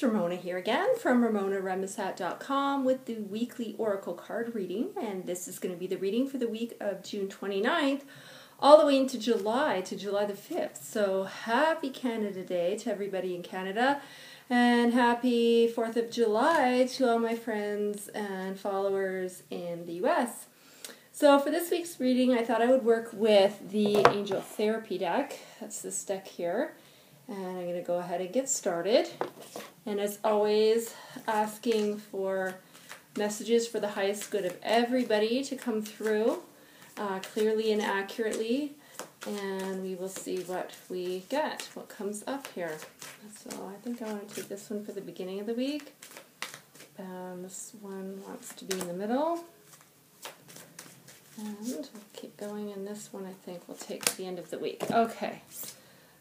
Ramona here again from RamonaRemisat.com with the weekly Oracle card reading, and this is going to be the reading for the week of June 29th all the way into July, to July the 5th. So happy Canada Day to everybody in Canada, and happy 4th of July to all my friends and followers in the US. So for this week's reading, I thought I would work with the Angel Therapy deck. That's this deck here. And I'm going to go ahead and get started. And as always, asking for messages for the highest good of everybody to come through clearly and accurately. And we will see what we get, what comes up here. So I think I want to take this one for the beginning of the week. This one wants to be in the middle. And we'll keep going, and this one I think we'll take to the end of the week. Okay.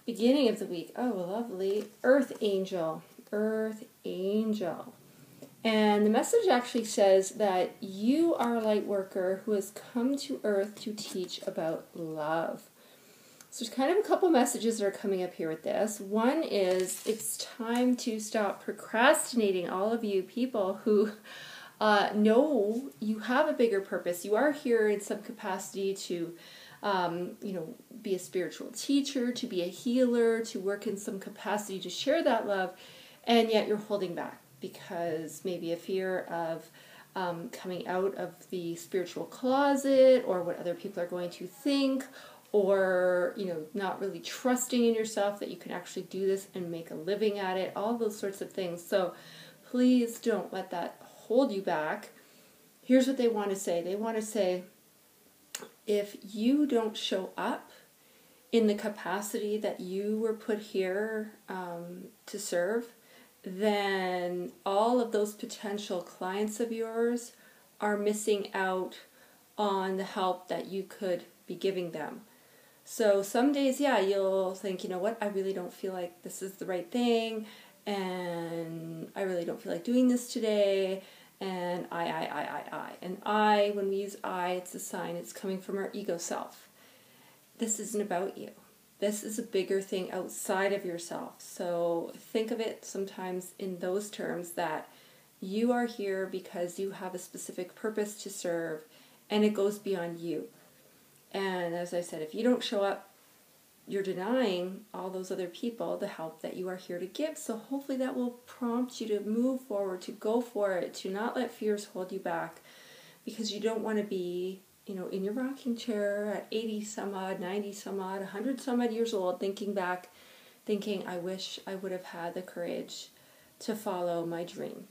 Beginning of the week. Oh, lovely. Earth Angel. Earth Angel. And the message actually says that you are a light worker who has come to Earth to teach about love. So there's kind of a couple messages that are coming up here with this. One is it's time to stop procrastinating, all of you people who know you have a bigger purpose. You are here in some capacity to be a spiritual teacher, to be a healer, to work in some capacity to share that love, and yet you're holding back because maybe a fear of coming out of the spiritual closet, or what other people are going to think, or not really trusting in yourself that you can actually do this and make a living at it, all those sorts of things. So please don't let that hold you back. Here's what they want to say. They want to say, if you don't show up in the capacity that you were put here to serve, then all of those potential clients of yours are missing out on the help that you could be giving them. So some days, yeah, you'll think, you know what, I really don't feel like this is the right thing, and I really don't feel like doing this today. And And when we use I, it's a sign. It's coming from our ego self. This isn't about you. This is a bigger thing outside of yourself. So think of it sometimes in those terms, that you are here because you have a specific purpose to serve, and it goes beyond you. And as I said, if you don't show up, you're denying all those other people the help that you are here to give. So hopefully that will prompt you to move forward, to go for it, to not let fears hold you back, because you don't want to be, in your rocking chair at 80 some odd, 90 some odd, 100 some odd years old, thinking, I wish I would have had the courage to follow my dream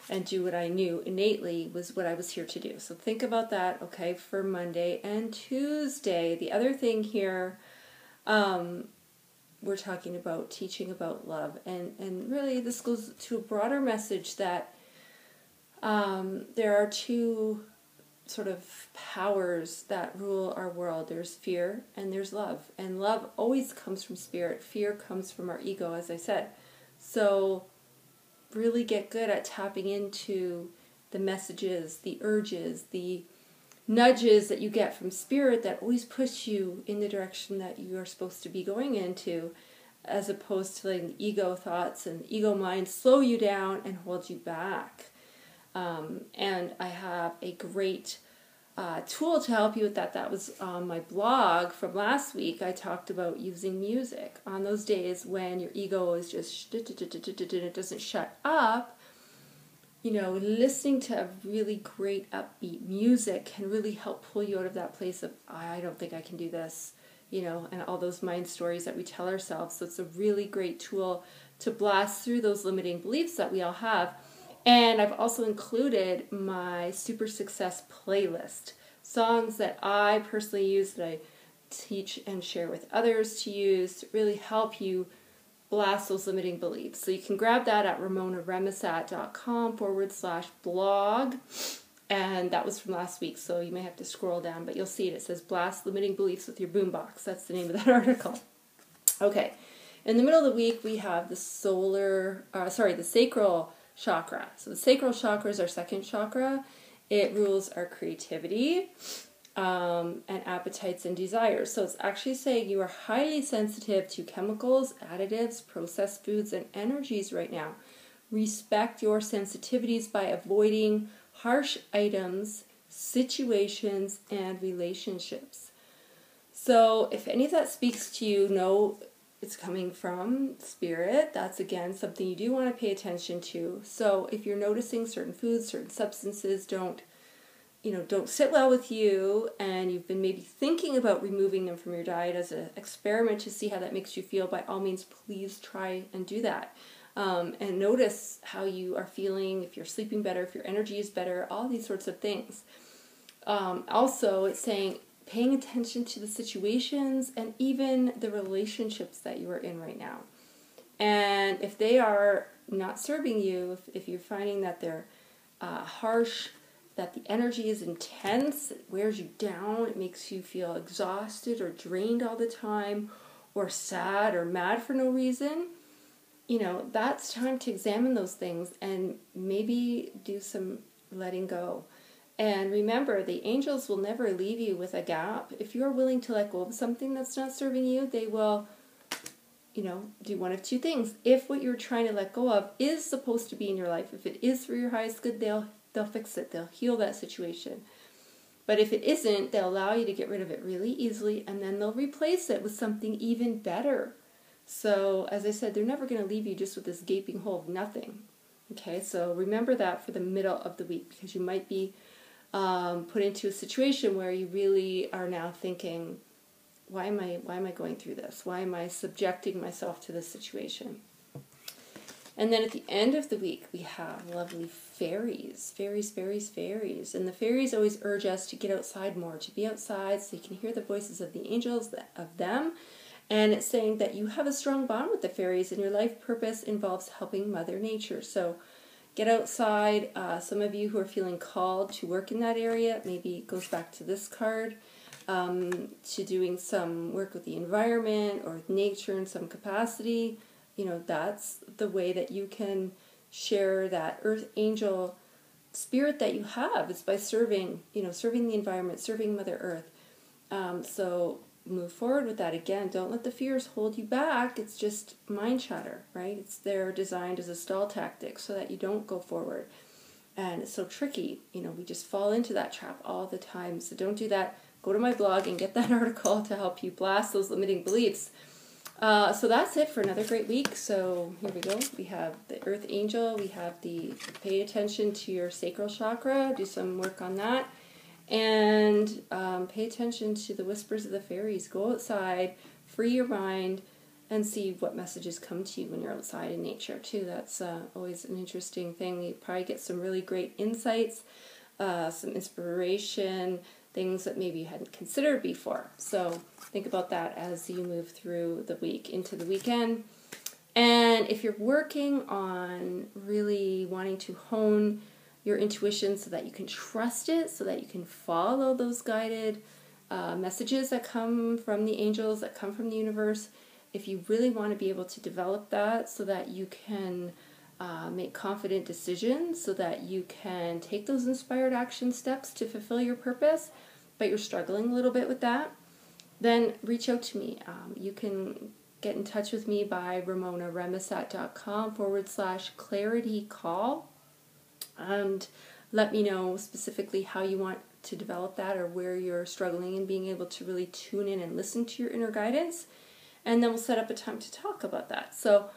and do what I knew innately was what I was here to do. So think about that, okay, for Monday and Tuesday. The other thing here, we're talking about teaching about love, and really this goes to a broader message that there are two sort of powers that rule our world. There's fear and there's love, and love always comes from spirit. Fear comes from our ego, as I said. So really get good at tapping into the messages, the urges, the nudges that you get from spirit that always push you in the direction that you are supposed to be going into, as opposed to letting ego thoughts and ego mind slow you down and hold you back. And I have a great tool to help you with that. That was on my blog from last week. I talked about using music on those days when your ego is just it doesn't shut up. Listening to a really great upbeat music can really help pull you out of that place of, I don't think I can do this, and all those mind stories that we tell ourselves. So it's a really great tool to blast through those limiting beliefs that we all have. And I've also included my Super Success playlist, songs that I personally use, that I teach and share with others to use to really help you blast those limiting beliefs. So you can grab that at RamonaRemisat.com/blog. And that was from last week, so you may have to scroll down, but you'll see it. It says Blast Limiting Beliefs with Your Boombox. That's the name of that article. Okay. In the middle of the week, we have the sacral chakra. So the sacral chakra is our second chakra. It rules our creativity, and appetites and desires. So it's actually saying you are highly sensitive to chemicals, additives, processed foods, and energies right now. Respect your sensitivities by avoiding harsh items, situations, and relationships. So if any of that speaks to you, know it's coming from spirit. That's again something you do want to pay attention to. So if you're noticing certain foods, certain substances don't sit well with you, and you've been maybe thinking about removing them from your diet as an experiment to see how that makes you feel, by all means, please try and do that. And notice how you are feeling, if you're sleeping better, if your energy is better, all these sorts of things. Also, it's saying paying attention to the situations and even the relationships that you are in right now. And if they are not serving you, if you're finding that they're harsh, that the energy is intense, it wears you down, it makes you feel exhausted or drained all the time, or sad or mad for no reason, that's time to examine those things and maybe do some letting go. And remember, the angels will never leave you with a gap. If you're willing to let go of something that's not serving you, they will, do one of two things. If what you're trying to let go of is supposed to be in your life, if it is for your highest good, they'll fix it. They'll heal that situation. But if it isn't, they'll allow you to get rid of it really easily, and then they'll replace it with something even better. So, as I said, they're never going to leave you just with this gaping hole of nothing. Okay, so remember that for the middle of the week, because you might be put into a situation where you really are now thinking, why am I going through this? Why am I subjecting myself to this situation? And then at the end of the week, we have lovely fairies. Fairies. And the fairies always urge us to get outside more, to be outside so you can hear the voices of the angels, of them. And it's saying that you have a strong bond with the fairies, and your life purpose involves helping Mother Nature. So get outside. Some of you who are feeling called to work in that area, maybe it goes back to this card, to doing some work with the environment or with nature in some capacity. That's the way that you can share that earth angel spirit that you have, is by serving the environment, serving Mother Earth. So move forward with that. Again, don't let the fears hold you back. It's just mind chatter, right? They're designed as a stall tactic so that you don't go forward. And it's so tricky. We just fall into that trap all the time. So don't do that. Go to my blog and get that article to help you blast those limiting beliefs. So that's it for another great week. So here we go. We have the Earth Angel. We have the pay attention to your sacral chakra. Do some work on that. And pay attention to the whispers of the fairies. Go outside, free your mind, and see what messages come to you when you're outside in nature too. That's always an interesting thing. You probably get some really great insights, some inspiration, things that maybe you hadn't considered before. So think about that as you move through the week into the weekend. And if you're working on really wanting to hone your intuition so that you can trust it, so that you can follow those guided messages that come from the angels, that come from the universe, if you really want to be able to develop that so that you can make confident decisions, so that you can take those inspired action steps to fulfill your purpose, but you're struggling a little bit with that, then reach out to me. You can get in touch with me by ramonaremisat.com/clarity call, and let me know specifically how you want to develop that, or where you're struggling in being able to really tune in and listen to your inner guidance. And then we'll set up a time to talk about that. So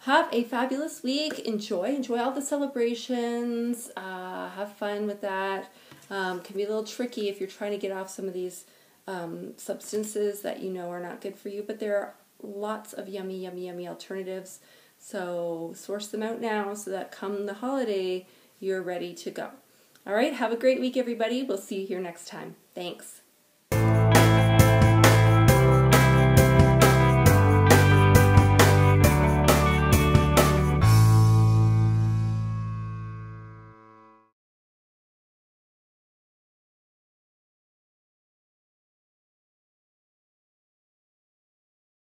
have a fabulous week. Enjoy all the celebrations. Have fun with that. Can be a little tricky if you're trying to get off some of these substances that are not good for you, but there are lots of yummy alternatives. So source them out now so that come the holiday, you're ready to go. All right, have a great week, everybody. We'll see you here next time. Thanks.